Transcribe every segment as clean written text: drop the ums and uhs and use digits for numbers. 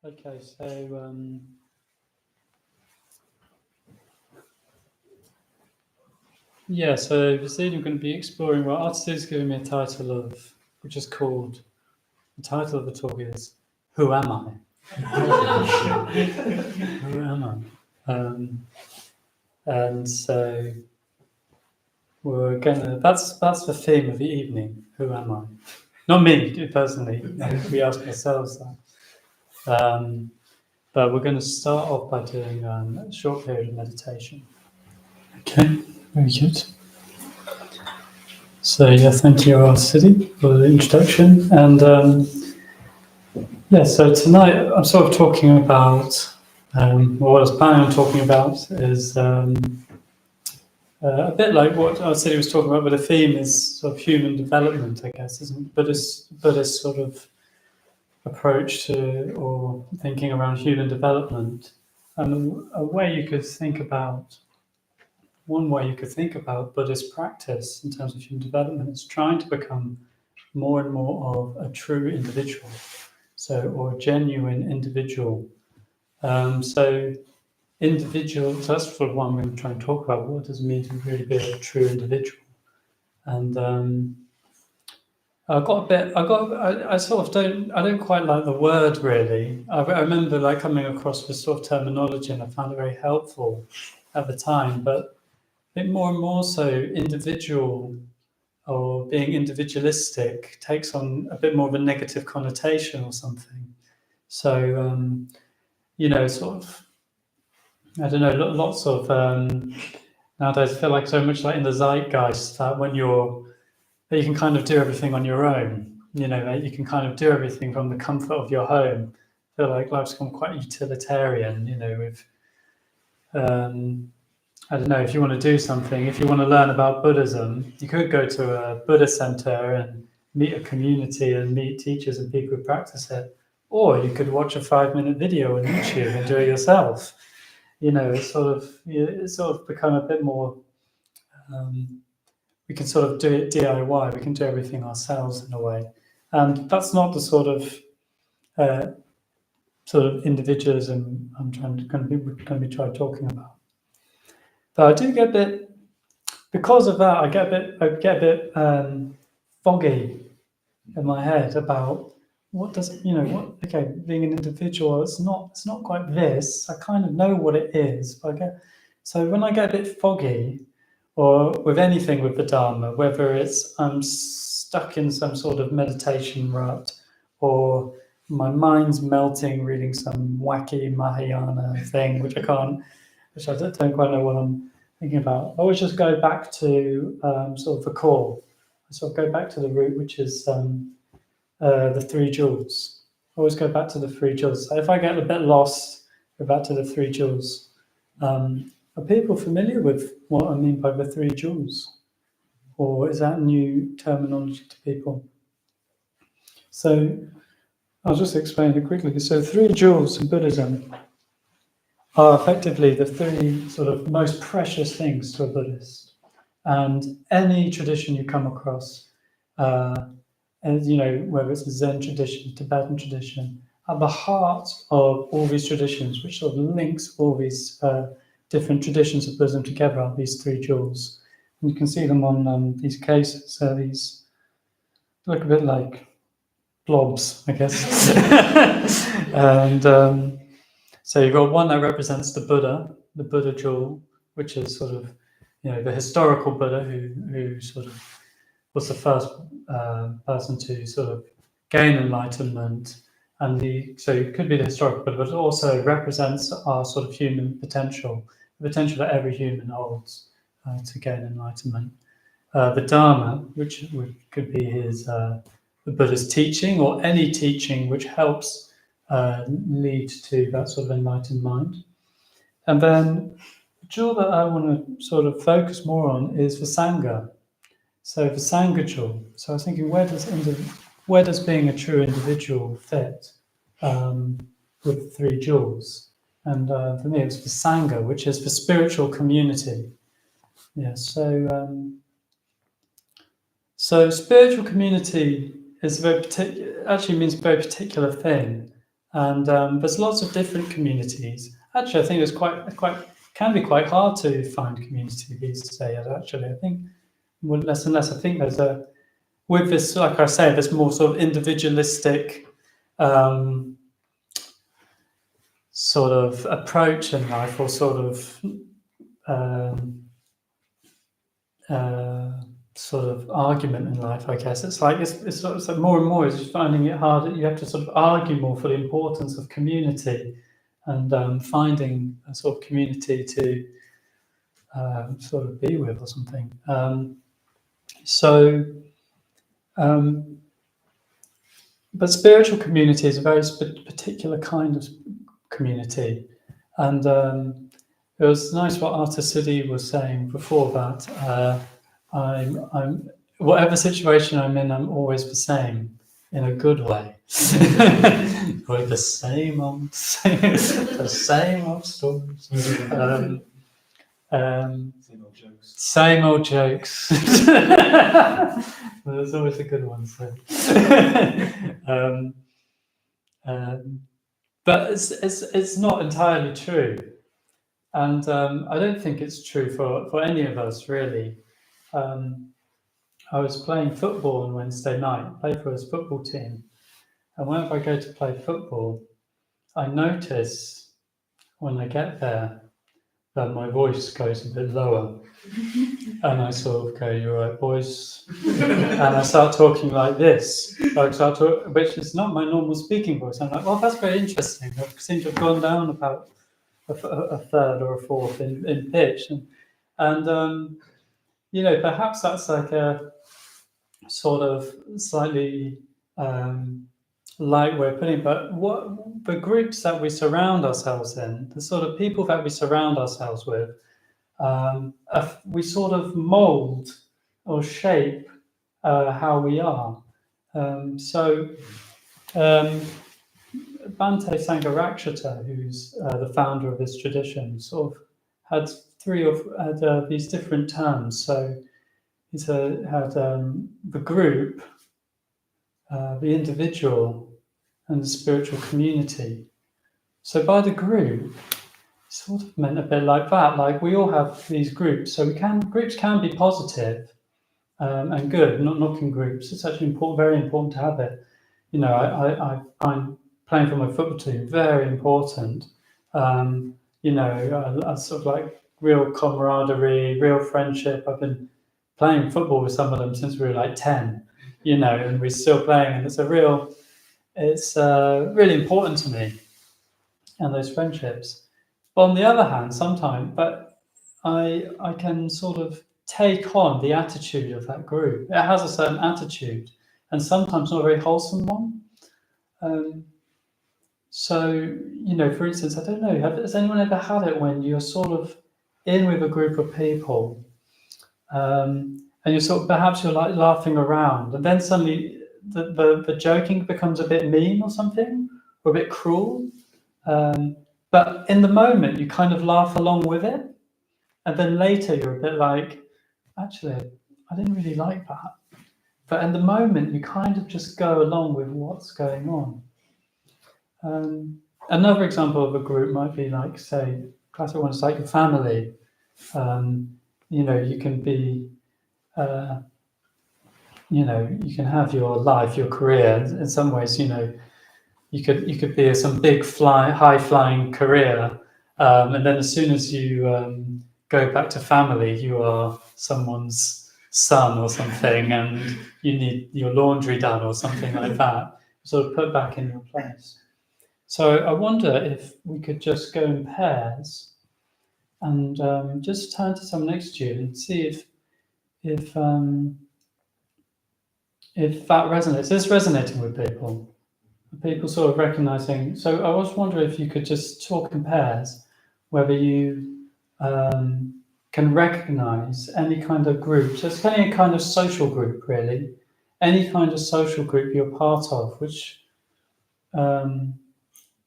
Okay, so so this evening we're going to be exploring what Artist is giving me a title of, which is called, the title of the talk is, Who Am I? Who am I? And so we're gonna, that's the theme of the evening, who am I? Not me, personally, we ask ourselves that. But we're going to start off by doing a short period of meditation. Okay, very good. So thank you, City, for the introduction. And so tonight I'm sort of talking about, what I was planning on talking about is a bit like what our City was talking about, but the theme is sort of human development, I guess, isn't it? Buddhist sort of approach to or thinking around human development. And one way you could think about Buddhist practice in terms of human development is trying to become more and more of a true individual, or a genuine individual. So that's sort of one we're going to try and talk about. What does it mean to really be a true individual? And I don't quite like the word really. I remember like coming across this sort of terminology and I found it very helpful at the time, but I think more and more so individual or being individualistic takes on a bit more of a negative connotation or something. So, sort of, I don't know, lots of, nowadays I feel like so much like in the zeitgeist that that you can kind of do everything on your own. That you can kind of do everything from the comfort of your home. I feel like life's become quite utilitarian, with, I don't know, if you want to do something, if you want to learn about Buddhism, you could go to a Buddhist center and meet a community and meet teachers and people who practice it. Or you could watch a 5-minute video on YouTube and do it yourself. It's sort of become a bit more, we can sort of do it DIY, we can do everything ourselves in a way. And that's not the sort of individualism I'm going to be trying talking about. But I do get a bit, because of that, I get a bit foggy in my head about what does being an individual. It's not quite this. I kind of know what it is, but so when I get a bit foggy, or with anything with the Dharma, whether it's I'm stuck in some sort of meditation rut, or my mind's melting reading some wacky Mahayana thing, which I don't quite know what I'm thinking about. I always just go back to sort of the core. I sort of go back to the root, which is the three jewels. I always go back to the three jewels. So if I get a bit lost, go back to the three jewels. Are people familiar with what I mean by the three jewels? Or is that new terminology to people? So I'll just explain it quickly. So three jewels in Buddhism are effectively the three sort of most precious things to a Buddhist. And any tradition you come across, and whether it's a Zen tradition, Tibetan tradition, at the heart of all these traditions, which sort of links all these different traditions of Buddhism together, are these three jewels. And you can see them on these cases. These look a bit like blobs, I guess. And so you've got one that represents the Buddha jewel, which is sort of, the historical Buddha who sort of was the first person to sort of gain enlightenment. So it could be the historical Buddha, but it also represents our sort of human potential, the potential that every human holds to gain enlightenment. The Dharma, which could be the Buddha's teaching, or any teaching which helps lead to that sort of enlightened mind. And then the jewel that I want to sort of focus more on is the Sangha. So the Sangha jewel. So I was thinking, where does being a true individual fit with three jewels? And for me, it was the Sangha, which is the spiritual community. Yeah. So spiritual community is actually means a very particular thing. And there's lots of different communities. Actually, I think it's can be quite hard to find community these days. Actually, I think less and less. I think with this, like I say, this more sort of individualistic sort of approach in life, or um, sort of argument in life, I guess. It's like more and more is just finding it hard. You have to sort of argue more for the importance of community, and finding a sort of community to sort of be with or something. But spiritual community is a very particular kind of community, and it was nice what Arthur Siddhi was saying before that. I'm whatever situation I'm in, I'm always the same in a good way. With the same old stories. Same old jokes. There's always a good one. So. But it's not entirely true, and I don't think it's true for any of us really. I was playing football on Wednesday night, played for his football team, and whenever I go to play football, I notice when I get there that my voice goes a bit lower, and I sort of go, "You're right, boys," and I start talking like this, which is not my normal speaking voice. I'm like, "Well, that's very interesting. I seem to have gone down about a third or a fourth in pitch," and perhaps that's like a sort of slightly light way of putting it, but what the groups that we surround ourselves in, the sort of people that we surround ourselves with, we sort of mold or shape how we are. Bhante Sangharakshita, who's the founder of this tradition, sort of had these different terms. So he's had the group, the individual, and the spiritual community. So by the group, sort of meant a bit like that. Like we all have these groups, so groups can be positive and good. Not knocking groups. It's actually very important to have it. I find playing for my football team very important. I sort of like real camaraderie, real friendship. I've been playing football with some of them since we were like 10, and we're still playing, and it's really important to me, and those friendships. But on the other hand, sometimes, but I can sort of take on the attitude of that group. It has a certain attitude, and sometimes not a very wholesome one. For instance, I don't know, has anyone ever had it when you're sort of in with a group of people, and perhaps you're like laughing around, and then suddenly the joking becomes a bit mean or something, or a bit cruel. But in the moment, you kind of laugh along with it, and then later you're a bit like, actually, I didn't really like that. But in the moment, you kind of just go along with what's going on. Another example of a group might be like, say, classic ones like your family. You can be, you can have your life, your career. In some ways, you could be some big high flying career, and then as soon as you go back to family, you are someone's son or something, and you need your laundry done or something like that, sort of put back in your place. So I wonder if we could just go in pairs and just turn to someone next to you and see if that resonates. Is this resonating with people? People sort of recognizing. So I was wondering if you could just talk in pairs, whether you can recognize any kind of group. So it's any kind of social group, really. Any kind of social group you're part of, which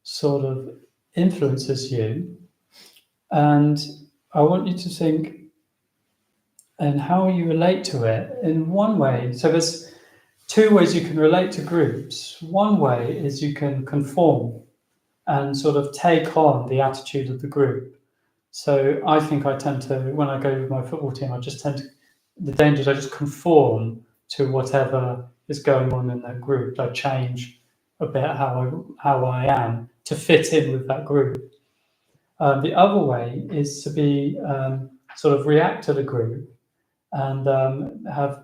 sort of influences you. And I want you to think and how you relate to it in one way. So there's two ways you can relate to groups. One way is you can conform. and sort of take on the attitude of the group. So I think I tend to, when I go with my football team, the danger is I just conform to whatever is going on in that group. I change a bit how I am to fit in with that group. The other way is to be sort of react to the group and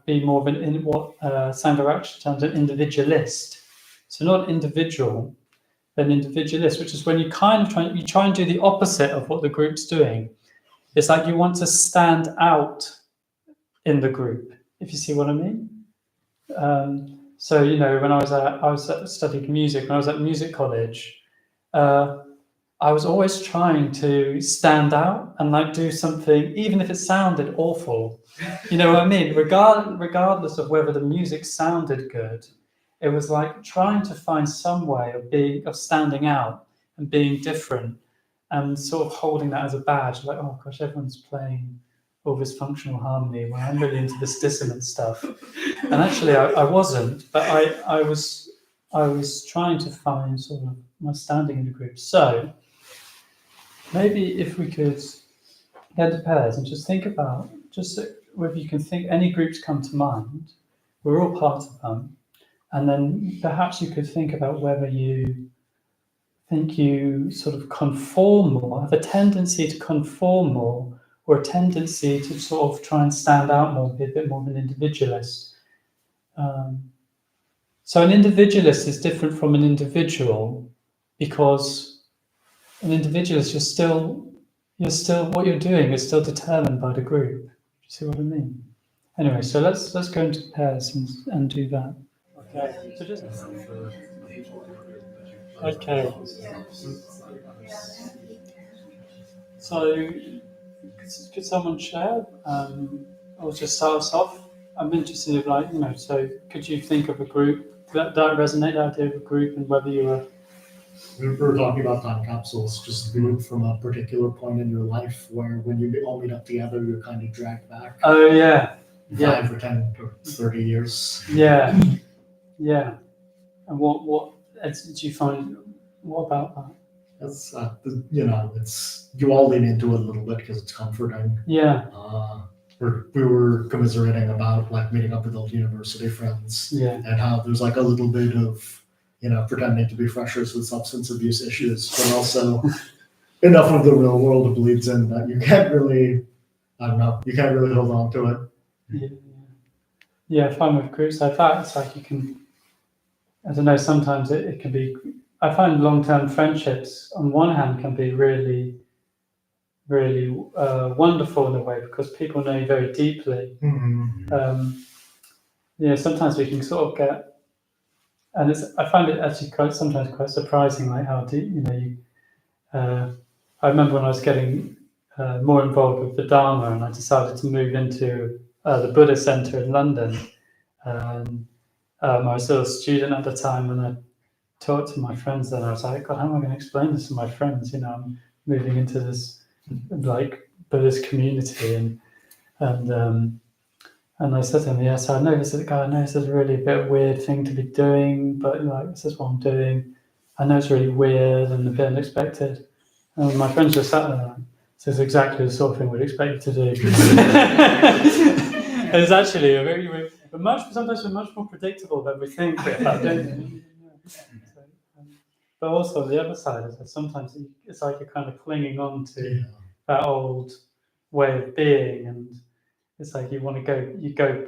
be more of what Sangharakshita terms an individualist. So not individual, but an individualist, which is when you kind of try and do the opposite of what the group's doing. It's like you want to stand out in the group, if you see what I mean. So when I was studying music, when I was at music college, I was always trying to stand out and like do something, even if it sounded awful. You know what I mean? Regardless of whether the music sounded good, it was like trying to find some way of standing out and being different, and sort of holding that as a badge. Like, oh gosh, everyone's playing all this functional harmony. Well, I'm really into this dissonant stuff. And actually, I wasn't, but I was trying to find sort of my standing in the group. So maybe if we could get to pairs and just think about, just whether you can think any groups come to mind, we're all part of them. And then perhaps you could think about whether you think you sort of conform more, have a tendency to conform more, or a tendency to sort of try and stand out more, be a bit more of an individualist. So an individualist is different from an individual, because an individualist, you're still what you're doing is still determined by the group. Do you see what I mean? Anyway, so let's go into pairs and do that. Okay. So just okay. So could someone share, or just start us off? I'm interested in so could you think of a group that resonate, the idea of a group, and whether you were. We were talking about time capsules, just a group from a particular point in your life where when you all meet up together, you're kind of dragged back. Oh yeah. 5 or 10 or 30 years. Yeah. Yeah. And what did you find? What about that? It's it's you all lean into it a little bit because it's comforting. Yeah. We were commiserating about like meeting up with old university friends. Yeah. And how there's like a little bit of pretending to be freshers with substance abuse issues, but also enough of the real world bleeds in that you can't really hold on to it. Yeah. Fun with groups like that. It's like you can. I don't know. Sometimes it can be. I find long-term friendships, on one hand, can be really, really wonderful in a way because people know you very deeply. Mm-hmm. Sometimes we can sort of get, and I find it actually sometimes quite surprising, like how deep. I remember when I was getting more involved with the Dharma, and I decided to move into the Buddhist Centre in London. I was still a student at the time, and I talked to my friends then. I was like, God, how am I going to explain this to my friends? I'm moving into this like Buddhist community, and I said to him, yes, I know this is really a bit weird thing to be doing, but this is what I'm doing. I know it's really weird and a bit unexpected. And my friends just sat there, this is exactly the sort of thing we'd expect you to do. And it's actually sometimes we're much more predictable than we think we are, don't we? But also the other side is that sometimes it's like you're kind of clinging on to that old way of being, and it's like you want to go.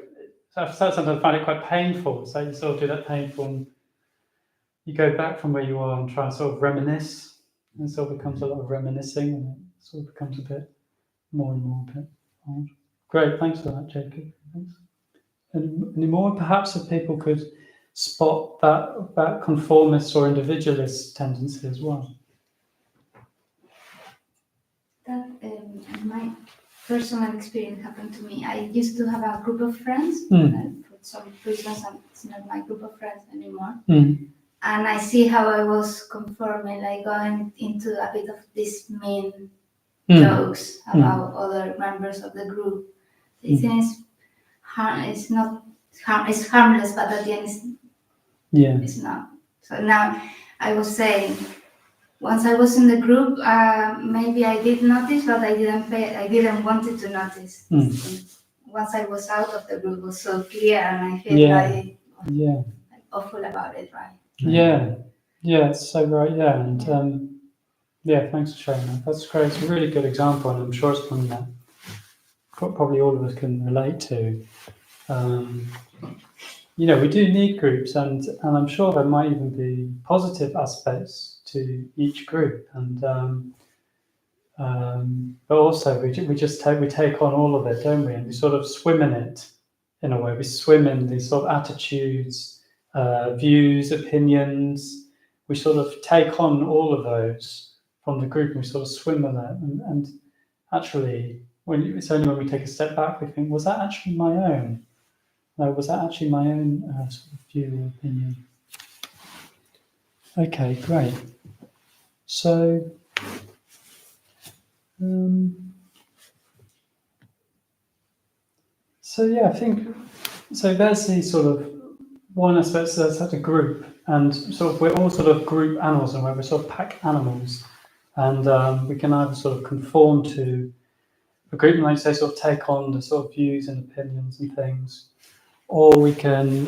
I sometimes find it quite painful. So you sort of do that painful, and you go back from where you are and try and sort of reminisce, and it sort of becomes a lot of reminiscing, and it sort of becomes a bit more and more a bit old. Great, thanks for that, Jacob. Thanks. Any more? Perhaps if people could spot that conformist or individualist tendency as well. That my personal experience happened to me. I used to have a group of friends. For some reasons, it's not my group of friends anymore. And I see how I was conforming, like going into a bit of these mean jokes about other members of the group. It seems it's harmless, but at the end it's not. So now I was saying, once I was in the group, maybe I did notice, but I didn't want it to notice. Once I was out of the group, it was so clear, and I feel like awful about it, right? Yeah, it's so right. Yeah, and thanks for sharing that. That's great. It's a really good example, and I'm sure it's one that probably all of us can relate to. We do need groups, and I'm sure there might even be positive aspects to each group, and but also we take on all of it, don't we? And we sort of swim in it in a way. We swim in these sort of attitudes, views, opinions. We sort of take on all of those from the group, and we sort of swim in it. And actually, it's only when we take a step back we think, was that actually my own? No, was that actually my own sort of view or opinion? Okay, great. So, I think so. There's the sort of one aspect. So that's a group, and sort of we're all sort of group animals, and we're sort of pack animals, and we can either sort of conform to a group and, like say, sort of take on the sort of views and opinions and things, or we can.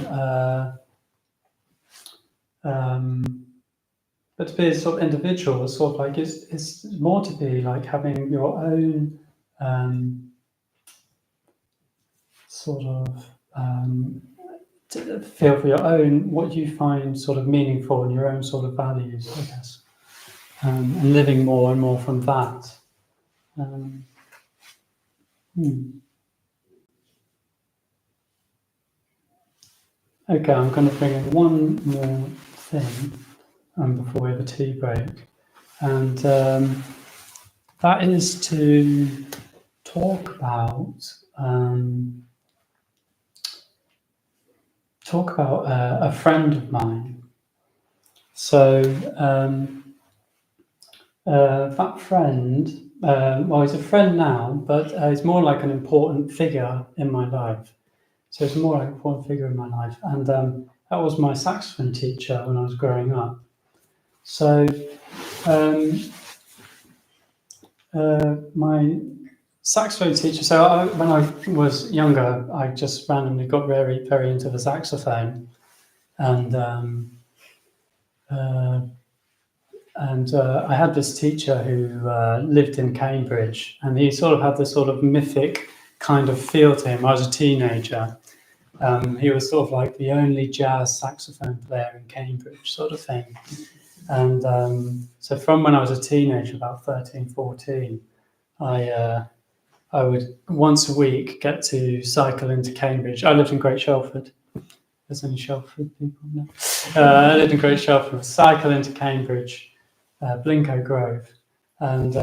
But to be a sort of individual, it's sort of like it's more to be like having your own sort of to feel for your own what you find sort of meaningful and your own sort of values, I guess, and living more and more from that. Okay, I'm going to bring in one more thing before we have a tea break, and that is to talk about a friend of mine. So that friend, well, he's a friend now, but he's more like an important figure in my life. So it's more like an important figure in my life, and that was my saxophone teacher when I was growing up. So my saxophone teacher. So when I was younger, I just randomly got very, very into the saxophone, and I had this teacher who lived in Cambridge, and he sort of had this sort of mythic kind of feel to him. I was a teenager. He was sort of like the only jazz saxophone player in Cambridge, sort of thing. And so from when I was a teenager, about 13, 14, I would once a week get to cycle into Cambridge. I lived in Great Shelford. There's any Shelford people now. I lived in Great Shelford. Cycle into Cambridge, Blinko Grove, and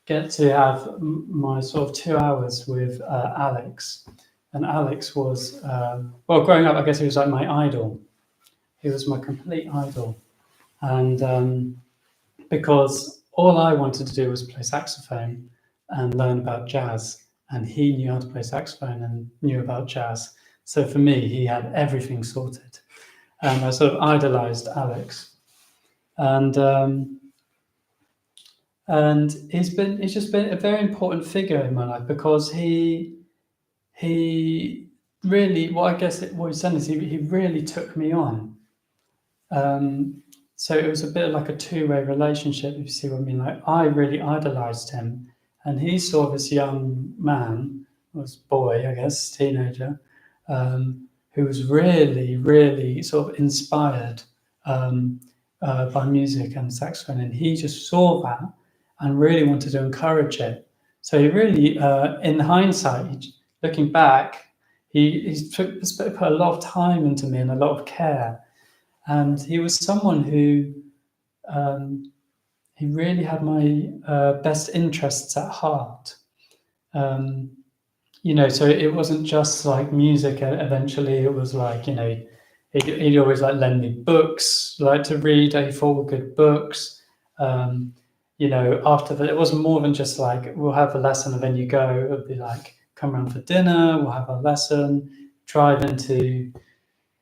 get to have my sort of 2 hours with Alex. And Alex was, well, growing up, I guess he was like my idol. He was my complete idol. And because all I wanted to do was play saxophone and learn about jazz, and he knew how to play saxophone and knew about jazz. So for me, he had everything sorted. And I sort of idolized Alex. And he's just been a very important figure in my life, because he really, what he's done is he really took me on. So it was a bit like a two-way relationship, if you see what I mean. Like, I really idolized him, and he saw this young man, boy, I guess, teenager, who was really, really sort of inspired by music and saxophone, and he just saw that and really wanted to encourage it. So he really, in hindsight, looking back, he put a lot of time into me and a lot of care. And he was someone who he really had my best interests at heart. So it wasn't just like music. Eventually, it was like, he'd always like lend me books, like to read. He thought were good books. After that, it wasn't more than just like, we'll have a lesson and then you go. It would be like, come around for dinner, we'll have a lesson, drive into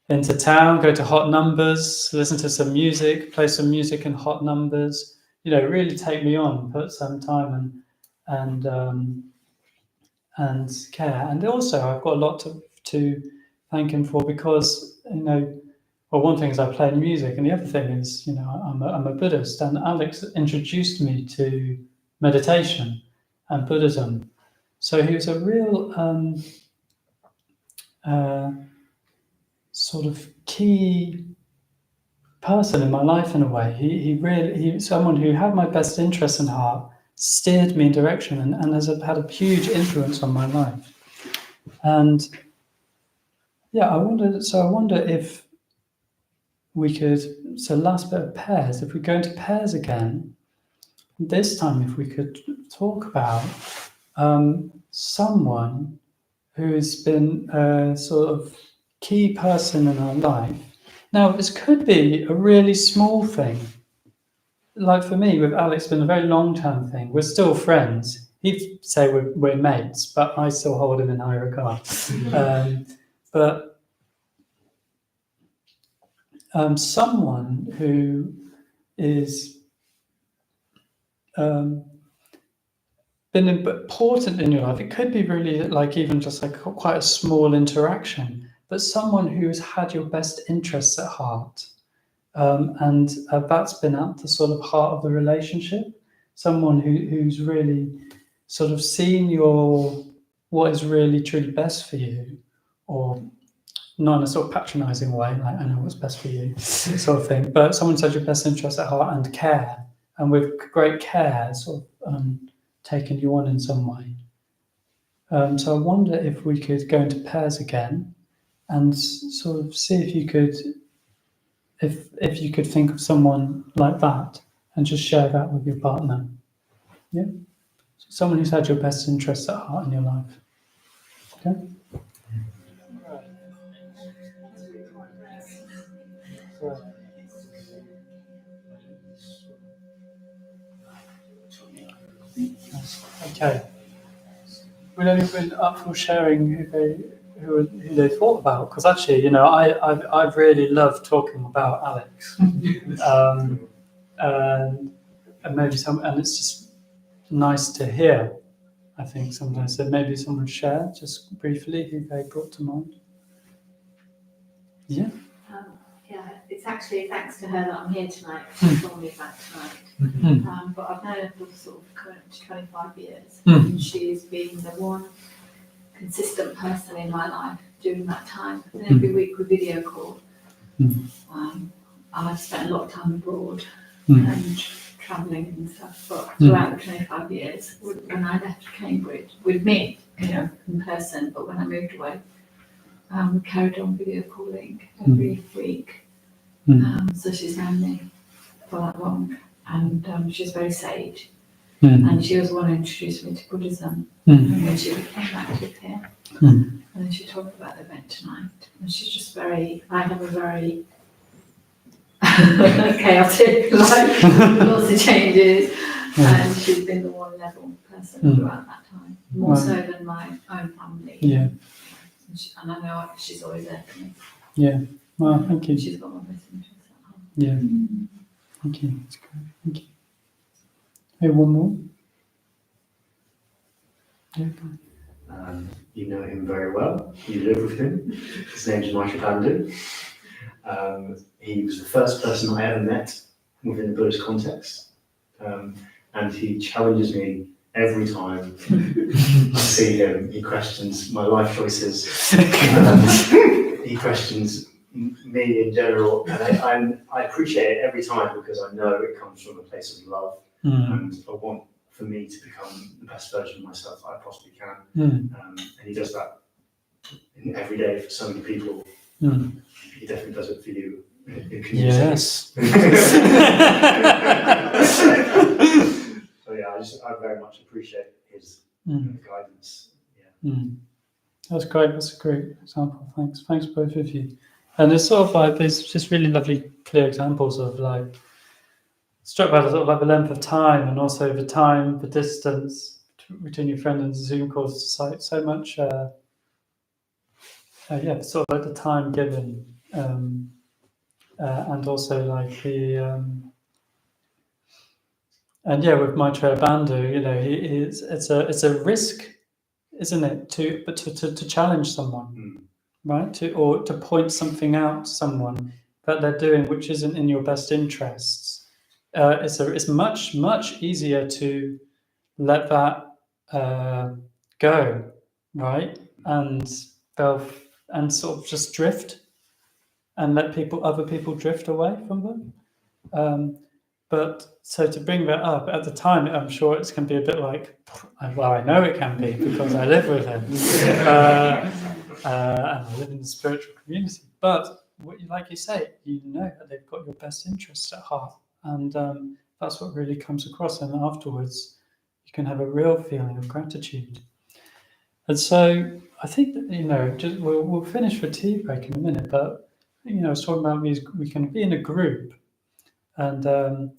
into town, go to hot numbers, listen to some music, play some music in hot numbers. Really take me on, put some time and care. And also, I've got a lot to thank him for because well, one thing is I play music, and the other thing is I'm a Buddhist, and Alex introduced me to meditation and Buddhism. So he was a real sort of key person in my life in a way. He someone who had my best interest in heart, steered me in direction, and has had a huge influence on my life. And yeah, I wonder if we could. So last bit of pairs. If we go into pairs again, this time if we could talk about someone who's been a sort of key person in our life. Now, this could be a really small thing. Like for me, with Alex, it's been a very long-term thing. We're still friends. He'd say we're mates, but I still hold him in high regard. But someone who is been important in your life. It could be really like even just like quite a small interaction, but someone who has had your best interests at heart. And that's been at the sort of heart of the relationship. Someone who's really sort of seen what is really truly best for you, or not in a sort of patronizing way, like I know what's best for you, sort of thing, but someone who's had your best interests at heart and care, and with great care, sort of taken you on in some way. So I wonder if we could go into pairs again and sort of see if you could think of someone like that and just share that with your partner. Yeah? So someone who's had your best interests at heart in your life. Okay? Okay. Would anyone up for sharing who they thought about? Because actually, I've really loved talking about Alex, and maybe and it's just nice to hear. I think sometimes, so maybe someone share just briefly who they brought to mind. Yeah. Yeah, it's actually thanks to her that I'm here tonight. She told me about tonight. But I've known her for sort of current 25 years. And she's been the one consistent person in my life during that time. And every week we video call. I've spent a lot of time abroad and travelling and stuff. But throughout the 25 years, when I left Cambridge, we'd meet, in person. But when I moved away, we carried on video calling every week. So she's known me for that long, and she's very sage. And she was the one who introduced me to Buddhism, and then she became active here. And then she talked about the event tonight, and she's just I have a very chaotic life, lots of changes, and she's been the one level person throughout that time, more so than my own family. Yeah. And I know she's always there for me. Yeah. Well, thank you. She's got my best interests at heart. Yeah. Thank you. That's great. Thank you. Hey, one more. Yeah. You know him very well. You live with him. His name's Maitri Pandu. He was the first person I ever met within the Buddhist context. And he challenges me every time I see him. He questions my life choices. He questions me in general. And I appreciate it every time because I know it comes from a place of love. And I want for me to become the best version of myself I possibly can. And he does that every day for so many people. He definitely does it for you. Yes. So yeah, I very much appreciate his guidance. Yeah. That's great. That's a great example. Thanks both of you. And it's sort of like there's just really lovely, clear examples of like struck by the sort of like the length of time and also the time, the distance between your friend and the Zoom calls. So much. Sort of like the time given and also like and yeah, with Maitreya Bandhu, you know, it's a risk, isn't it, to challenge someone, right? Or to point something out to someone that they're doing which isn't in your best interests. It's much easier to let that go, right? And and sort of just drift and let other people drift away from them. But so to bring that up at the time, I'm sure it's can be a bit like, well, I know it can be because I live with him, and I live in the spiritual community. But like you say, you know that they've got your best interests at heart, and that's what really comes across. And afterwards, you can have a real feeling of gratitude. And so I think that, you know, just we'll finish for tea break in a minute, but you know, I was talking about we can be in a group, and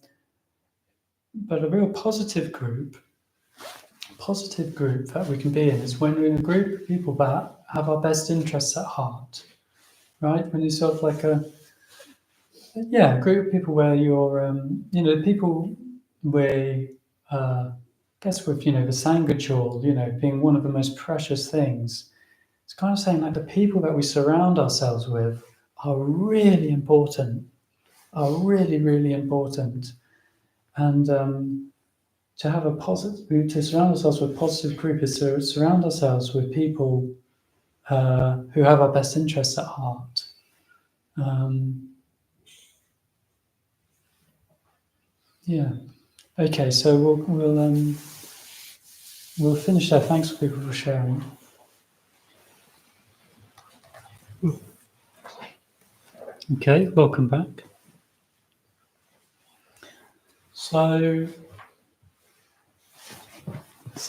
but a real positive group that we can be in is when we're in a group of people that have our best interests at heart, right? When you sort of like a group of people where you're, you know, people where, I guess with, you know, the Sangha jewel, you know, being one of the most precious things, it's kind of saying like the people that we surround ourselves with are really important, are really, really important. And to have a positive, to surround ourselves with a positive group is to surround ourselves with people who have our best interests at heart. Yeah. Okay. So we'll finish there. Thanks for people for sharing. Okay. Welcome back. So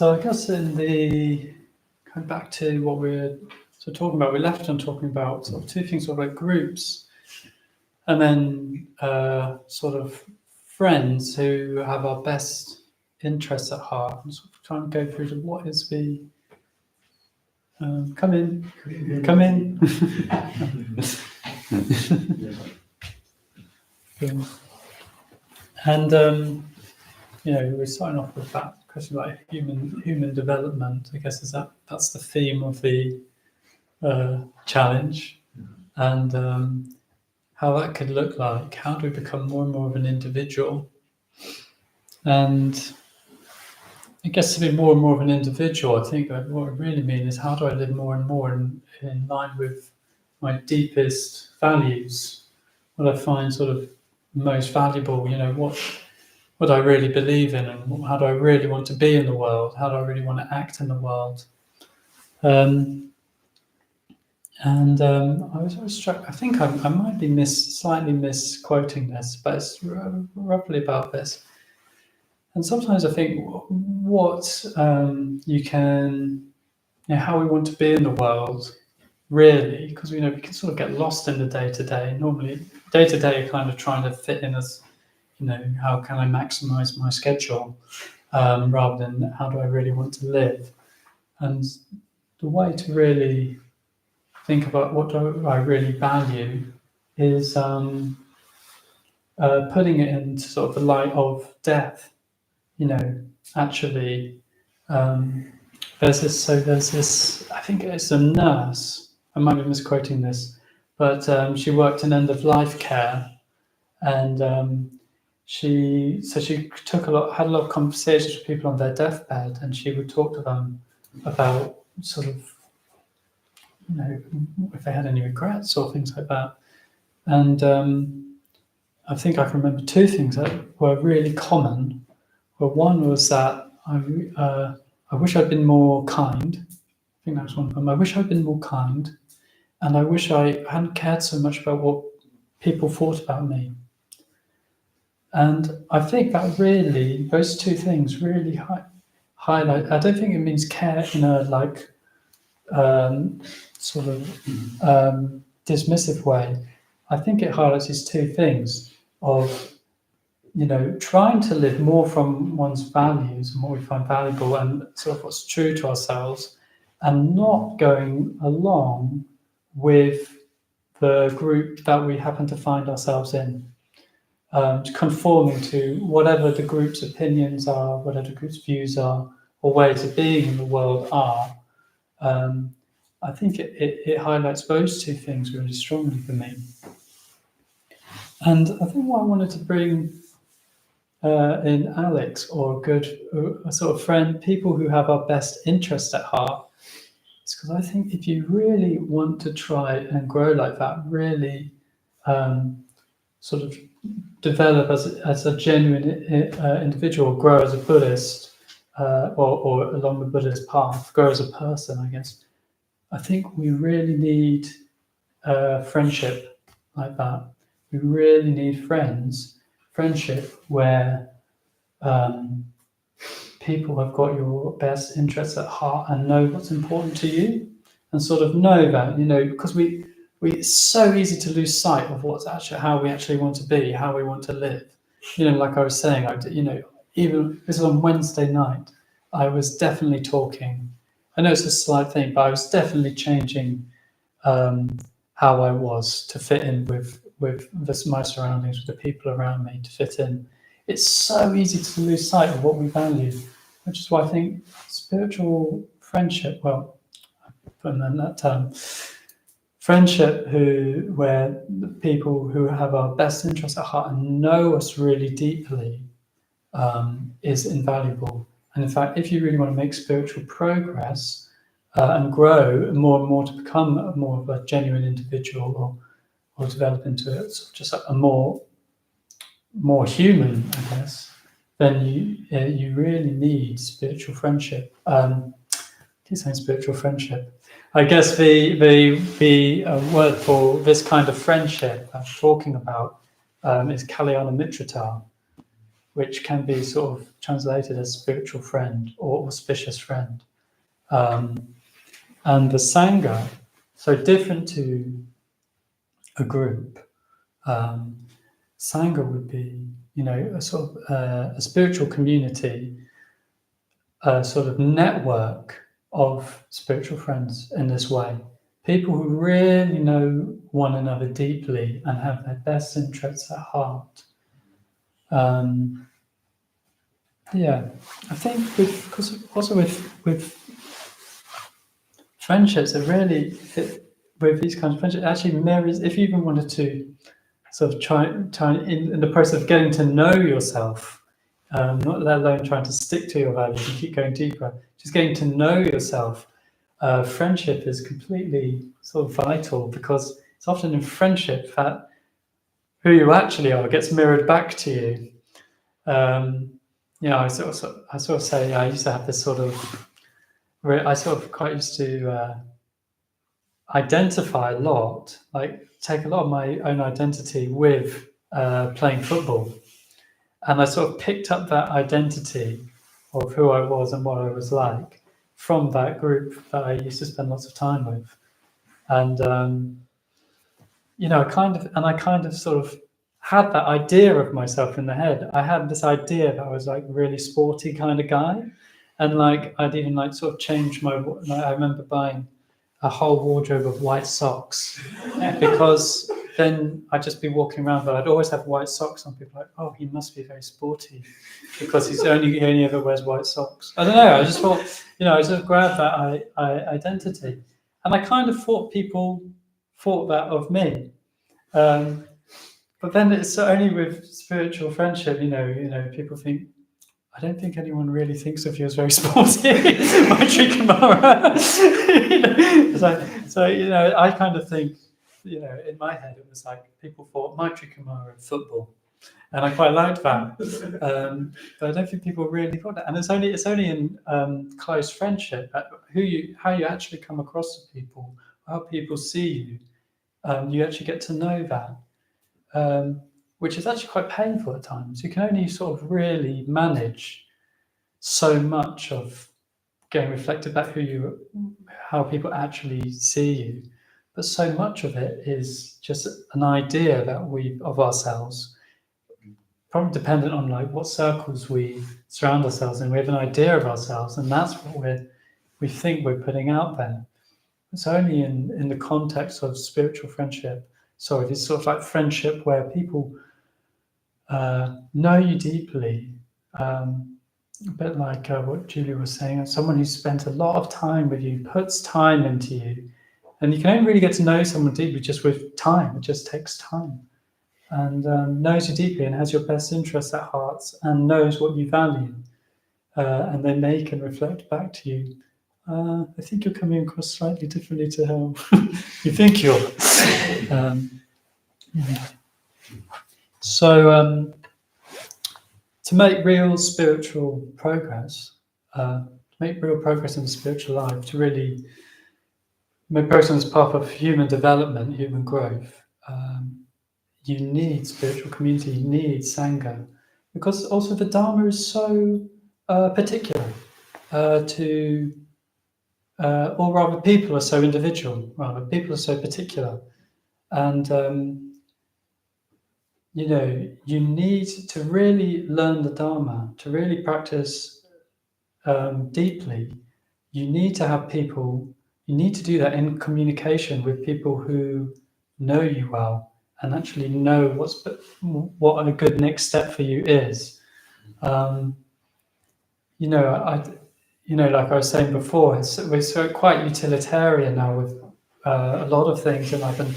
I guess going back to what we're talking about, we left on talking about sort of two things, sort of like groups, and then sort of friends who have our best interests at heart. And sort of trying to go through to what is the come in. And you know, we're starting off with that question about human development. I guess that's the theme of the challenge, and how that could look like. How do we become more and more of an individual? And I guess to be more and more of an individual, I think that what I really mean is how do I live more and more in line with my deepest values? What I find sort of most valuable, you know, what I really believe in, and how do I really want to be in the world? How do I really want to act in the world? I was struck. I think I might be slightly misquoting this, but it's roughly about this. And sometimes I think what you can, you know, how we want to be in the world, really, because we can sort of get lost in the day to day. Normally, day to day, you're kind of trying to fit in as, you know, how can I maximize my schedule, rather than how do I really want to live. And the way to really think about what do I really value is putting it into sort of the light of death. You know, actually, there's this. I think it's a nurse. I might be misquoting this, but she worked in end of life care, and she had a lot of conversations with people on their deathbed, and she would talk to them about sort of, you know, if they had any regrets or things like that. And I think I can remember two things that were really common. Well, one was that I wish I'd been more kind. I think that was one of them. I wish I'd been more kind, and I wish I hadn't cared so much about what people thought about me. And I think that really, those two things really highlight. I don't think it means care in a like sort of dismissive way. I think it highlights these two things of, you know, trying to live more from one's values and what we find valuable and sort of what's true to ourselves, and not going along with the group that we happen to find ourselves in, conforming to whatever the group's opinions are, whatever the group's views are, or ways of being in the world are. I think it highlights those two things really strongly for me. And I think what I wanted to bring in Alex, or a sort of friend, people who have our best interest at heart, is because I think if you really want to try and grow like that, really sort of develop as a genuine individual, grow as a Buddhist, or along the Buddhist path, grow as a person, I guess. I think we really need friendship like that. We really need friendship where people have got your best interests at heart and know what's important to you, and sort of know that, because it's so easy to lose sight of how we actually want to be, how we want to live. Like I was saying, even this was on Wednesday night, I was definitely talking. I know it's a slight thing, but I was definitely changing how I was to fit in with my surroundings, with the people around me, to fit in. It's so easy to lose sight of what we value, which is why I think spiritual friendship, well, putting in that term, friendship where the people who have our best interests at heart and know us really deeply is invaluable. And in fact, if you really want to make spiritual progress and grow more and more to become more of a genuine individual, or develop into just a more human, I guess, then you really need spiritual friendship. Keep saying spiritual friendship. I guess the word for this kind of friendship I'm talking about is Kalyana Mitrata, which can be sort of translated as spiritual friend or auspicious friend. And the Sangha, so different to a group, Sangha would be, a sort of a spiritual community, a sort of network of spiritual friends in this way. People who really know one another deeply and have their best interests at heart. I think because also with friendships, with these kinds of friendships, it actually mirrors. If you even wanted to sort of try in the process of getting to know yourself, not let alone trying to stick to your values and keep going deeper, just getting to know yourself. Friendship is completely sort of vital, because it's often in friendship that who you actually are gets mirrored back to you. I sort of say I used to have this sort of, I sort of quite used to identify a lot, like take a lot of my own identity with playing football. And I sort of picked up that identity of who I was and what I was like from that group that I used to spend lots of time with. And, I kind of sort of had that idea of myself in the head. I had this idea that I was like really sporty kind of guy. And like, I'd even like sort of change I remember buying a whole wardrobe of white socks, because then I'd just be walking around, but I'd always have white socks on. People like, oh, he must be very sporty because he only ever wears white socks. I don't know. I just thought, I sort of grabbed that identity, and I kind of thought people thought that of me. But then it's only with spiritual friendship, people think, I don't think anyone really thinks of you as very sporty, Maitri Kumara. I kind of think, in my head, it was like people thought Maitri Kumara in football, and I quite liked that. But I don't think people really thought that. And it's only in close friendship how you actually come across to people, how people see you. You actually get to know that. Which is actually quite painful at times. You can only sort of really manage so much of getting reflected back how people actually see you. But so much of it is just an idea that of ourselves, probably dependent on like what circles we surround ourselves in. We have an idea of ourselves, and that's what we think we're putting out there. It's only in the context of spiritual friendship. So it's sort of like friendship where people know you deeply. A bit like what Julia was saying, someone who spent a lot of time with you, puts time into you. And you can only really get to know someone deeply just with time. It just takes time. And knows you deeply and has your best interests at heart and knows what you value. And then they can reflect back to you. I think you're coming across slightly differently to how you think you're. So to make real spiritual progress, to make real progress in the spiritual life, to really make progress as part of human development, human growth, you need spiritual community, you need Sangha, because also the Dharma is so particular or rather people are so individual, rather people are so particular. And you need to really learn the Dharma, to really practice deeply. You need to have people, you need to do that in communication with people who know you well and actually know what a good next step for you is. Like I was saying before, we're so quite utilitarian now with a lot of things in life, and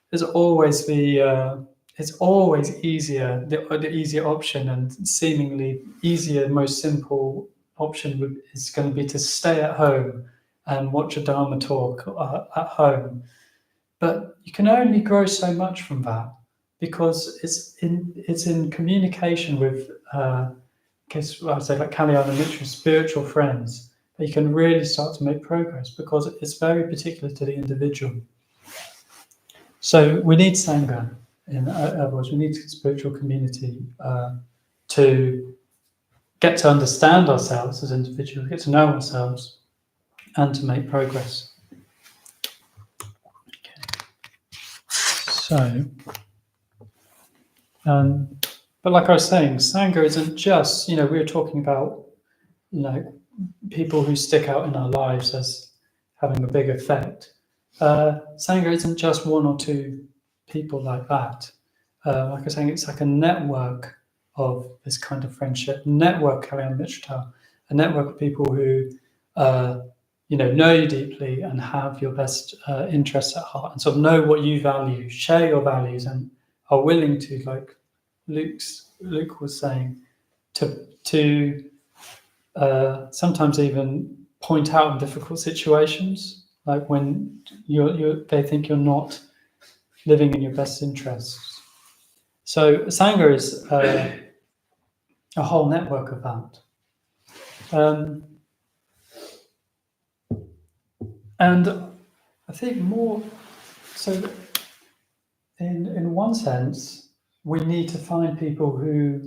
there's always it's always easier, the easier option, and seemingly easier, most simple option is going to be to stay at home and watch a Dharma talk at home. But you can only grow so much from that because it's in communication with, I would say like Kalyana Mitra, spiritual friends, that you can really start to make progress because it's very particular to the individual. So we need Sangha, in other words, we need spiritual community to get to understand ourselves as individuals, get to know ourselves, and to make progress. Okay. So, but like I was saying, Sangha isn't just, we were talking about, people who stick out in our lives as having a big effect. Sangha isn't just one or two people like that. Like I was saying, it's like a network of this kind of friendship, network Kalyan Mitra, a network of people who know you deeply and have your best interests at heart, and sort of know what you value, share your values, and are willing to, like Luke was saying, to sometimes even point out in difficult situations, like when they think you're not living in your best interests. So Sangha is a whole network of that. And I think more, so in one sense, we need to find people who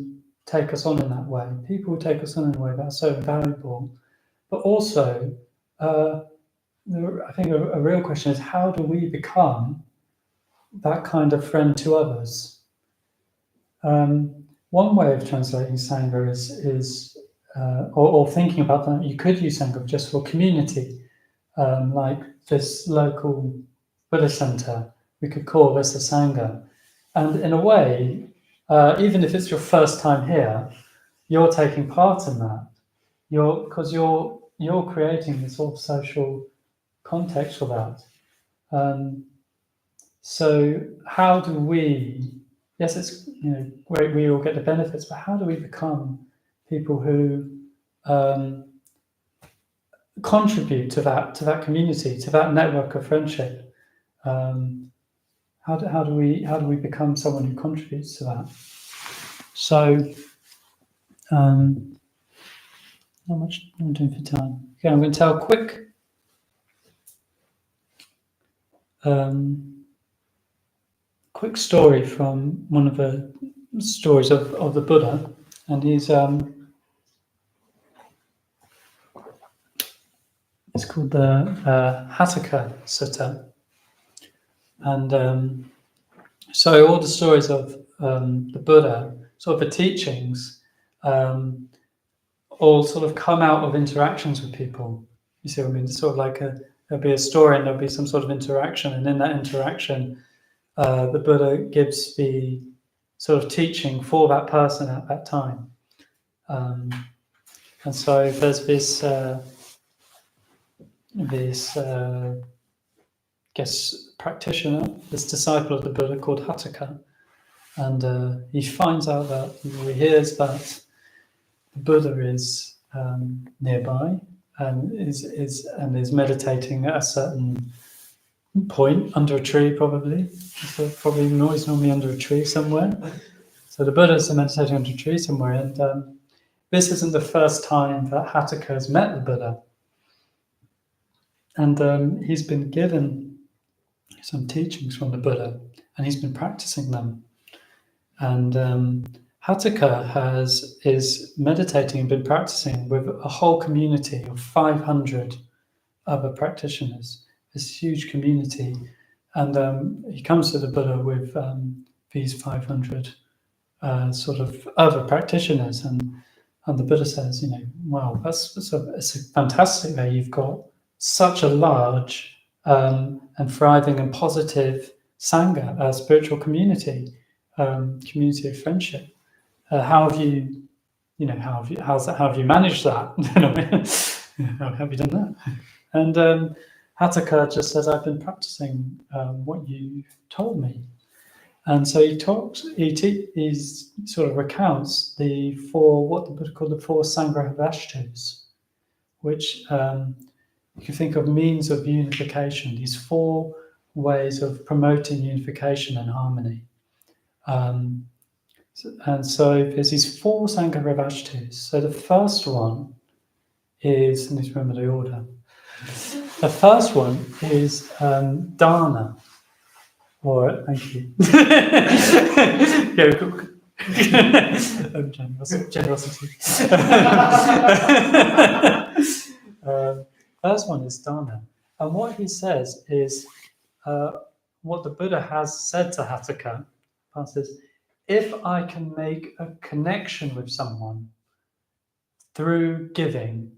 take us on in that way, people who take us on in a way that's so valuable. But also, I think a real question is, how do we become that kind of friend to others? One way of translating Sangha is or thinking about that, you could use Sangha just for community, like this local Buddhist center. We could call this a Sangha. And in a way, even if it's your first time here, you're taking part in that. Because you're creating this sort of social context for that. So how do we? Yes, it's great. We all get the benefits, but how do we become people who contribute to that community, to that network of friendship? How do we become someone who contributes to that? So, how much am I doing for time? Okay, I'm going to tell a quick story from one of the stories of the Buddha, and he's it's called the Hataka Sutta, and so all the stories of the Buddha, sort of the teachings, all sort of come out of interactions with people. You see what I mean? It's sort of like a there'll be a story and there'll be some sort of interaction, and in that interaction, the Buddha gives the sort of teaching for that person at that time. And so there's this practitioner, this disciple of the Buddha called Hataka, and he finds out that, he hears that the Buddha is nearby and is meditating at a certain point under a tree, probably. So probably noise normally under a tree somewhere. So the Buddha is meditating under a tree somewhere, and this isn't the first time that Hataka has met the Buddha. And he's been given some teachings from the Buddha, and he's been practicing them. And Hataka is meditating and been practicing with a whole community of 500 other practitioners, this huge community. And he comes to the Buddha with these 500 sort of other practitioners, and the Buddha says, wow, it's fantastic that you've got such a large and thriving and positive sangha, a spiritual community, community of friendship. How have you managed that? How have you done that? And Hataka just says, I've been practicing what you told me. And so he sort of recounts what the Buddha called the four Sangrahavastu, which you can think of means of unification, these four ways of promoting unification and harmony. And so there's these four Sangrahavastu. So the first one is, I need to remember the order. The first one is dana, or thank you. Generosity. First one is dana, and what he says is what the Buddha has said to Hataka. Says, if I can make a connection with someone through giving,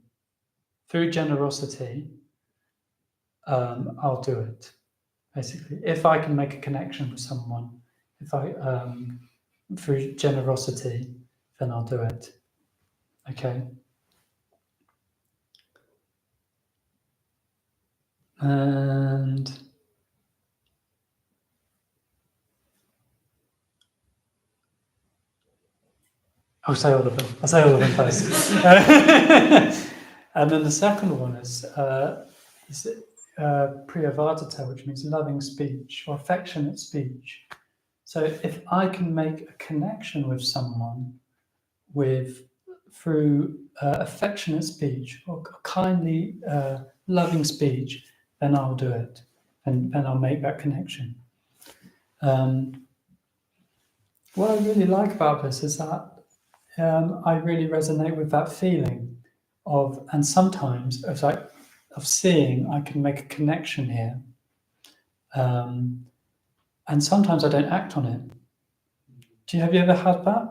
through generosity, I'll do it. Basically, if I can make a connection with someone, through generosity, then I'll do it. Okay. And I'll say all of them. I'll say all of them first. And then the second one is priyavadata, which means loving speech or affectionate speech. So if I can make a connection with someone through affectionate speech or kindly, loving speech, then I'll do it, and I'll make that connection. What I really like about this is that I really resonate with that feeling and sometimes of seeing I can make a connection here, and sometimes I don't act on it. Have you ever had that?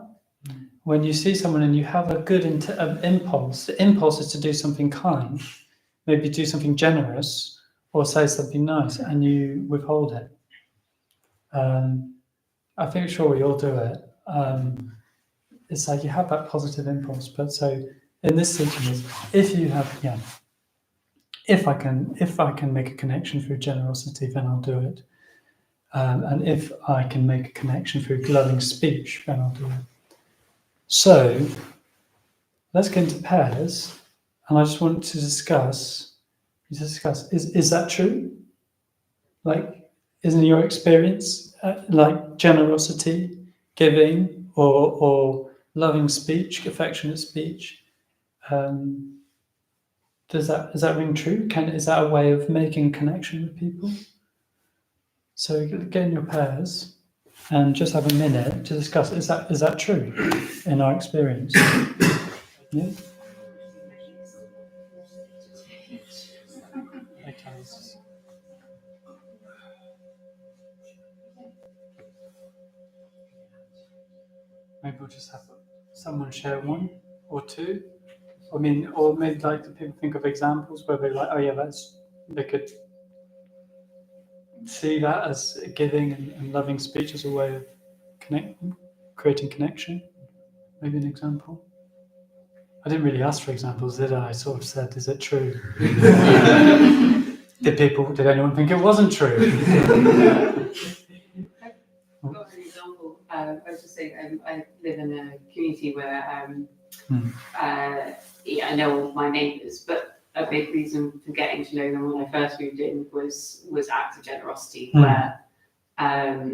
When you see someone and you have a good impulse, the impulse is to do something kind, maybe do something generous or say something nice, and you withhold it. I think sure we all do it. It's like you have that positive impulse, but so in this situation, if I can make a connection through generosity, then I'll do it. And if I can make a connection through loving speech, then I'll do it. So let's get into pairs, and I just want to discuss. Is that true? Like, isn't your experience like generosity, giving, or loving speech, affectionate speech? Does that ring true? Is that a way of making connection with people? So get in your pairs and just have a minute to discuss. Is that true in our experience? Yeah. Okay. Maybe we'll just have someone share one or two. Or maybe like do people think of examples where they're like, oh yeah, that's they could see that as giving and loving speech as a way of creating connection. Maybe an example. I didn't really ask for examples, did I? I sort of said, "Is it true?" Did anyone think it wasn't true? Got an example. I was just saying, I live in a community where I know all of my neighbours, but a big reason for getting to know them when I first moved in was acts of generosity, where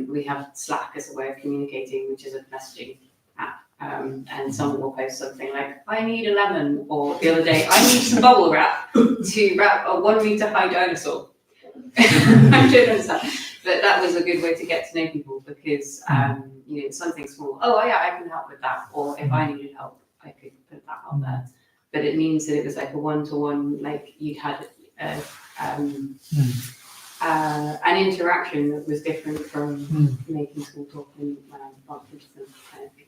we have Slack as a way of communicating, which is a messaging app. And someone will post something like, "I need a lemon," or the other day, "I need some bubble wrap to wrap a 1 meter high dinosaur." I don't understand, but that was a good way to get to know people because something small. "Oh yeah, I can help with that," or if I needed help, I could put that out there. But it means that it was like a one-to-one, like you'd had an interaction that was different from making small talk and bumping into them kind of thing.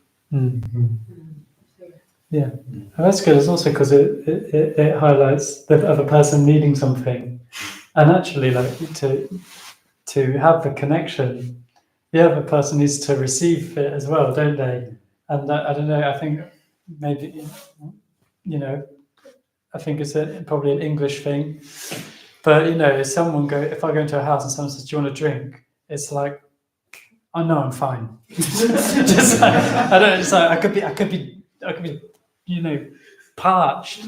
Yeah, and that's good. It's also because it highlights the other person needing something, and actually, like to have the connection, the other person needs to receive it as well, don't they? And that, I don't know. I think maybe I think it's probably an English thing, but if I go into a house and someone says, "Do you want a drink?" It's like, "I know I'm fine." Just like, I don't. It's like I could be, parched.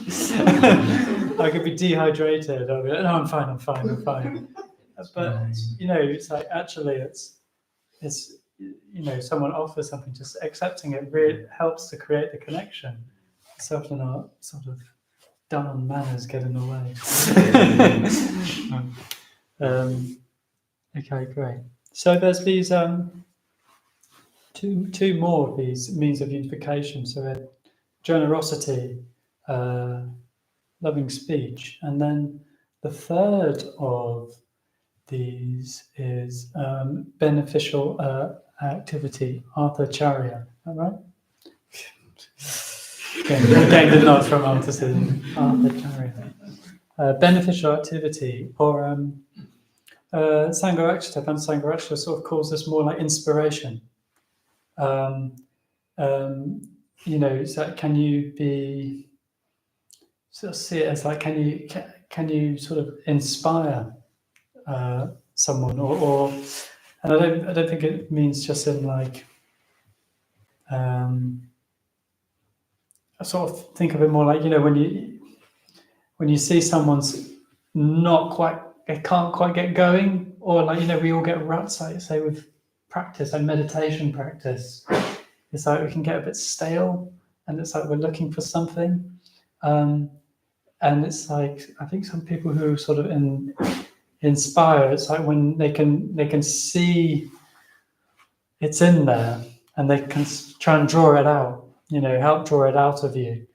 I could be dehydrated. I'll be like, "No, I'm fine. But it's like actually, it's someone offers something, just accepting it really helps to create the connection. So often our sort of dumb manners get in the way. Okay, great. So there's these two more of these means of unification. So generosity, loving speech, and then the third of these is beneficial activity, Arthacharya. Is that right? Again, the nod from Arthacharya. Beneficial activity, or Sangharakshita sort of calls this more like inspiration. So can you be sort of see it as like can you sort of inspire someone or and I don't think it means just in like I sort of think of it more like when you see someone's they can't quite get going, or like we all get ruts, like say with practice, like meditation practice. It's like we can get a bit stale, and it's like we're looking for something, and it's like I think some people who sort of inspire. It's like when they can see it's in there, and they can try and draw it out. Help draw it out of you.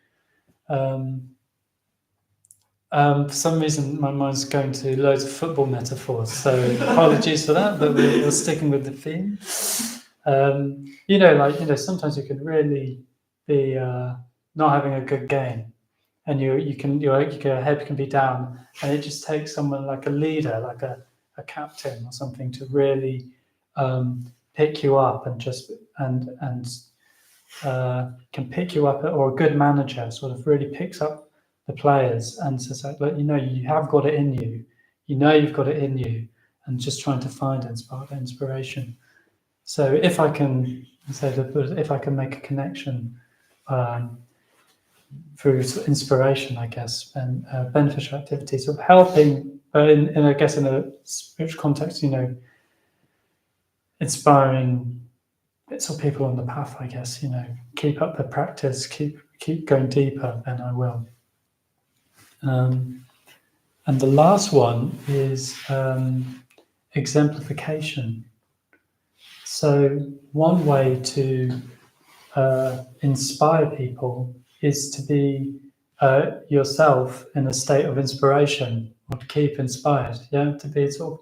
For some reason, my mind's going to loads of football metaphors, so apologies for that, but we're sticking with the theme. Sometimes you can really be not having a good game, and your head can be down, and it just takes someone like a leader, like a captain or something, to really pick you up and can pick you up, or a good manager sort of really picks up the players and says, like, look, you have got it in you. You've got it in you, and just trying to find inspiration. So if I can make a connection through inspiration, I guess, and beneficial activities of helping, in a spiritual context, inspiring bits of people on the path, I guess, keep up the practice, keep going deeper, then I will. And the last one is exemplification. So one way to inspire people is to be yourself in a state of inspiration, or to keep inspired. To be sort of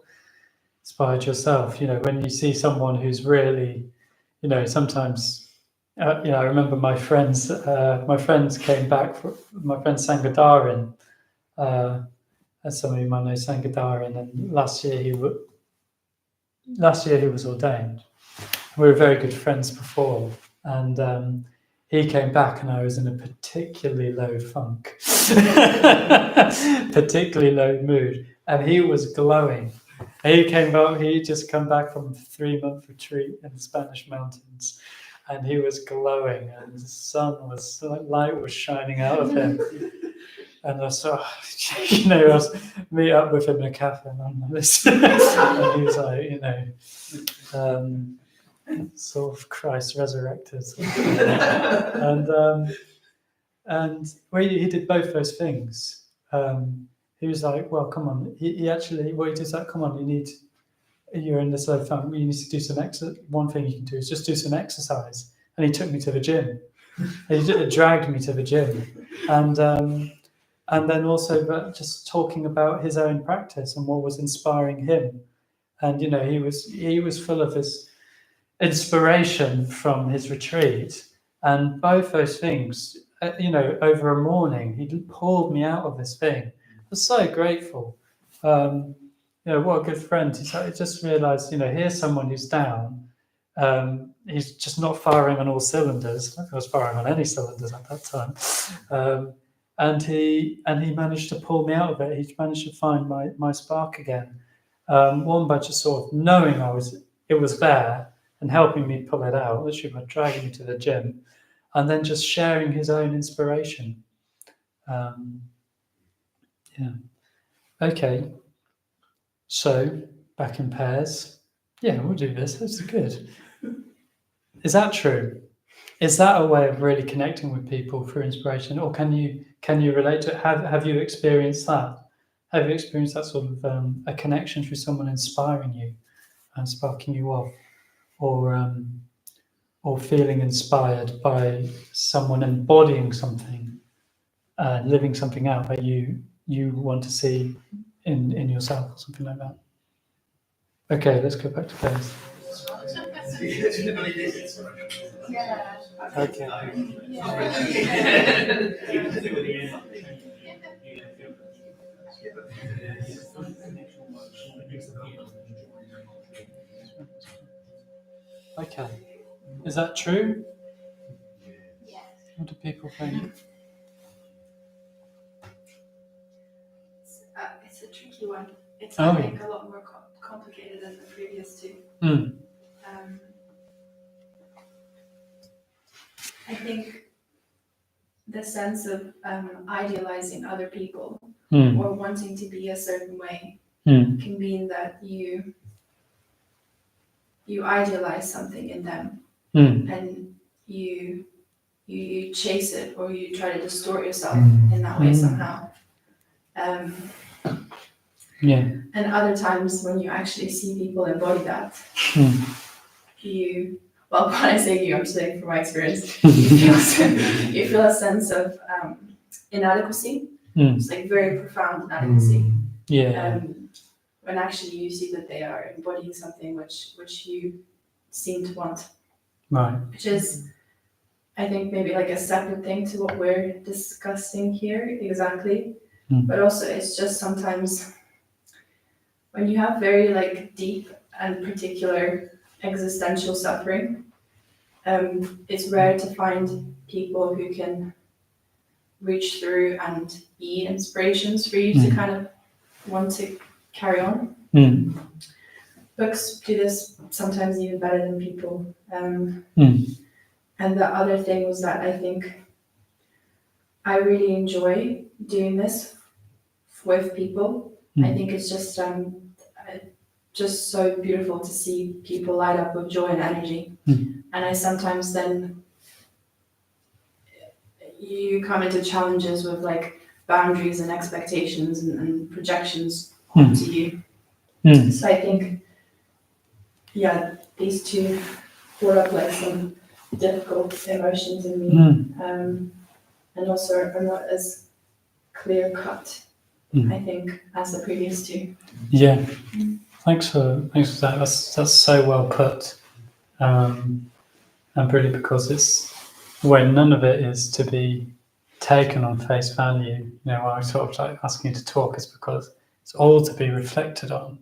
inspired yourself. When you see someone who's really, sometimes. I remember my friends came back. My friend Sangadarin, as some of you might know, Sangadara, and then last year he was ordained. We were very good friends before, and he came back, and I was in a particularly low funk, particularly low mood, and he was glowing. He came back. He just come back from a 3-month retreat in the Spanish mountains, and he was glowing, and the sun was light was shining out of him. And I saw, I was meet up with him in a cafe, and I'm like this, and he was like, sort of Christ resurrected, and he did both those things. He was like, well, come on. He actually, what he did is like, come on, you're in this low funk, you need to do some exercise. One thing you can do is just do some exercise. And he took me to the gym. He dragged me to the gym. And then also just talking about his own practice and what was inspiring him. And, he was full of this inspiration from his retreat. And both those things, over a morning, he pulled me out of this thing. I was so grateful. What a good friend. I just realised, here's someone who's down. He's just not firing on all cylinders. I don't think I was firing on any cylinders at that time. And he managed to pull me out of it. He managed to find my spark again. One by just sort of knowing it was there and helping me pull it out, literally by dragging me to the gym, and then just sharing his own inspiration. Okay. So back in pairs. Yeah, we'll do this. That's good. Is that true? Is that a way of really connecting with people through inspiration, or can you relate to it? Have you experienced that? Have you experienced that sort of a connection through someone inspiring you and sparking you off, or feeling inspired by someone embodying something, living something out that you want to see in yourself, or something like that? Okay, let's go back to pairs. Yeah. Okay. Okay. Is that true? Yes. What do people think? It's a tricky one. It's, Oh, I think, a lot more complicated than the previous two. I think the sense of idealizing other people or wanting to be a certain way can mean that you idealize something in them and you chase it, or you try to distort yourself in that way somehow. And other times when you actually see people embody that, when I say you, I'm saying from my experience, you feel a sense of inadequacy. It's like very profound inadequacy. When actually you see that they are embodying something which you seem to want. Right. Which is, I think, maybe like a separate thing to what we're discussing here exactly. But also it's just sometimes when you have very deep and particular existential suffering, it's rare to find people who can reach through and be inspirations for you to kind of want to carry on. Books do this sometimes even better than people. And the other thing was that I think I really enjoy doing this with people. I think it's just so beautiful to see people light up with joy and energy. And I sometimes then, you come into challenges with boundaries and expectations and projections onto you. So I think, these two brought up some difficult emotions in me, and also are not as clear cut, I think, as the previous two. Yeah. Thanks for that. That's so well put, and really because it's when none of it is to be taken on face value. Why I sort of asking you to talk is because It's all to be reflected on.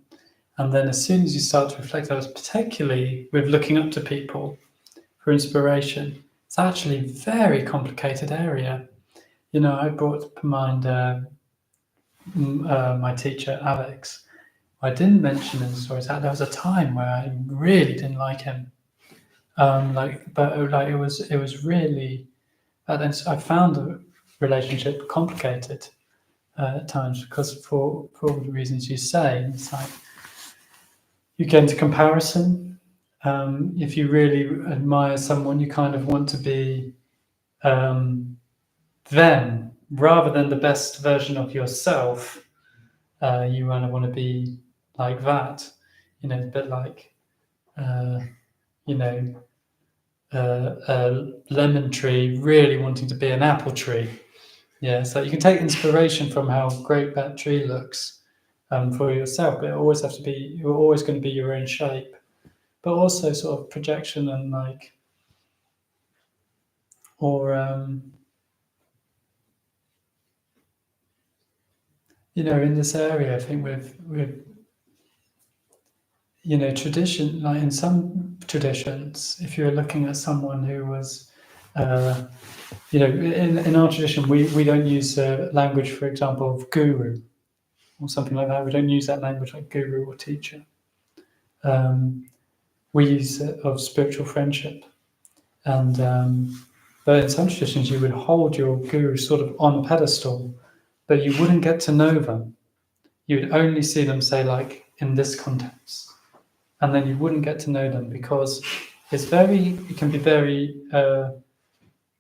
And then as soon as you start to reflect on it, particularly with looking up to people for inspiration, it's actually a very complicated area. You know, I brought to mind my teacher, Alex. I didn't mention in the stories that there was a time where I really didn't like him. It was really, and then I found the relationship complicated at times because for all the reasons you say, it's like you get into comparison. If you really admire someone, you kind of want to be them rather than the best version of yourself. You kind of want to be like that, you know, a bit like, you know, a lemon tree really wanting to be an apple tree. Yeah, so you can take inspiration from how great that tree looks for yourself, but it always have to be, you're always going to be your own shape, but also sort of projection and like, or you know, in this area, I think with you know, tradition, like in some traditions, if you're looking at someone who was, you know, in our tradition, we don't use language, for example, of guru or something like that. We don't use that language like guru or teacher. We use it of spiritual friendship. And but in some traditions, you would hold your guru sort of on a pedestal, but you wouldn't get to know them. You would only see them, say, like in this context. And then you wouldn't get to know them because it can be very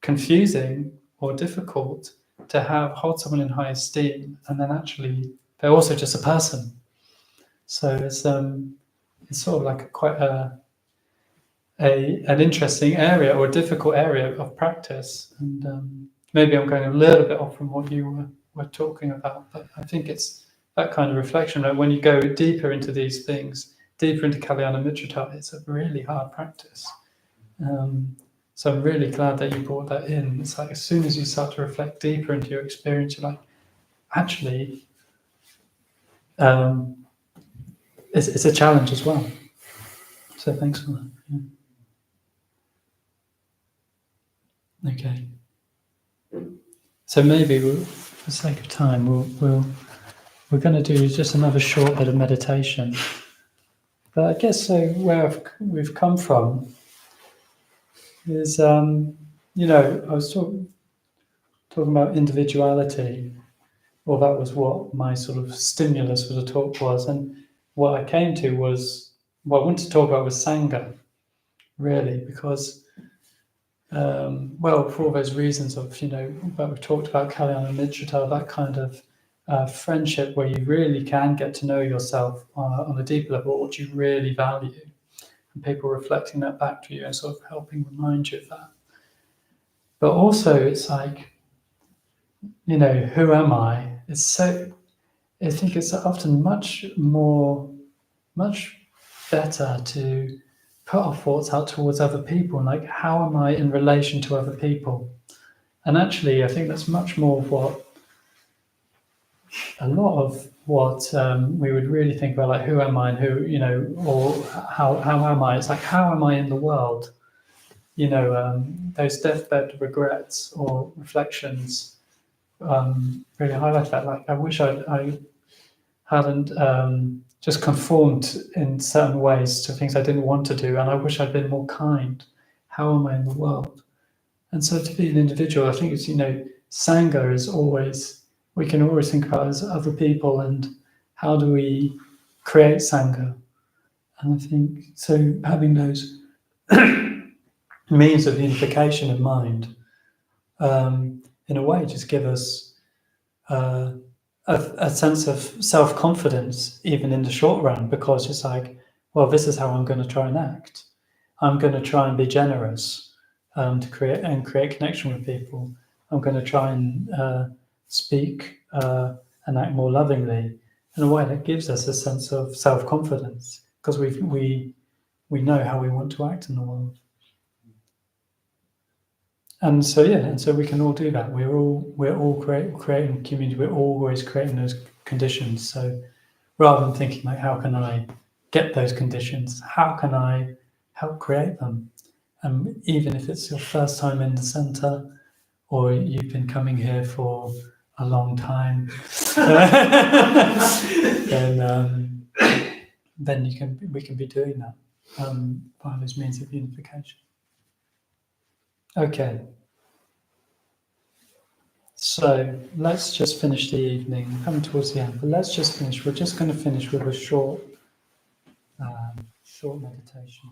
confusing or difficult to hold someone in high esteem, and then actually they're also just a person. So it's sort of like quite an interesting area or a difficult area of practice. And maybe I'm going a little bit off from what you were talking about, but I think it's that kind of reflection. Like when you go deeper into these things, deeper into Kalyana Mitrata, it's a really hard practice. So I'm really glad that you brought that in. It's like as soon as you start to reflect deeper into your experience, you're like, actually, it's a challenge as well. So thanks for that. Yeah. Okay. So maybe for the sake of time, we're going to do just another short bit of meditation. But I guess so where we've come from is, you know, I was talking about individuality, or that was what my sort of stimulus for the talk was. And what I came to was, what I wanted to talk about was Sangha, really, because, well, for all those reasons of, you know, what we've talked about, Kalyana Mitrata, that kind of friendship where you really can get to know yourself on a deeper level, what you really value, and people reflecting that back to you and sort of helping remind you of that. But also, it's like, you know, who am I? It's so, I think it's often much better to put our thoughts out towards other people, and like, how am I in relation to other people? And actually, I think that's much more of what we would really think about, like, who am I and who, you know, or how am I? It's like, how am I in the world? You know, those deathbed regrets or reflections really highlight that. Like, I wish I hadn't just conformed in certain ways to things I didn't want to do, and I wish I'd been more kind. How am I in the world? And so to be an individual, I think it's, you know, Sangha is always, we can always think about as other people and how do we create Sangha. And I think, so having those means of unification of mind, in a way, just give us a sense of self-confidence, even in the short run, because it's like, well, this is how I'm going to try and act. I'm going to try and be generous to create connection with people. I'm going to try and speak and act more lovingly in a way that gives us a sense of self-confidence, because we know how we want to act in the world. And so we can all do that. We're all creating community. We're always creating those conditions. So rather than thinking like, how can I get those conditions? How can I help create them? Even if it's your first time in the centre, or you've been coming here for a long time, then we can be doing that by those means of unification. Okay. So let's just finish the evening. We're coming towards the end, but let's just finish. We're just going to finish with a short meditation.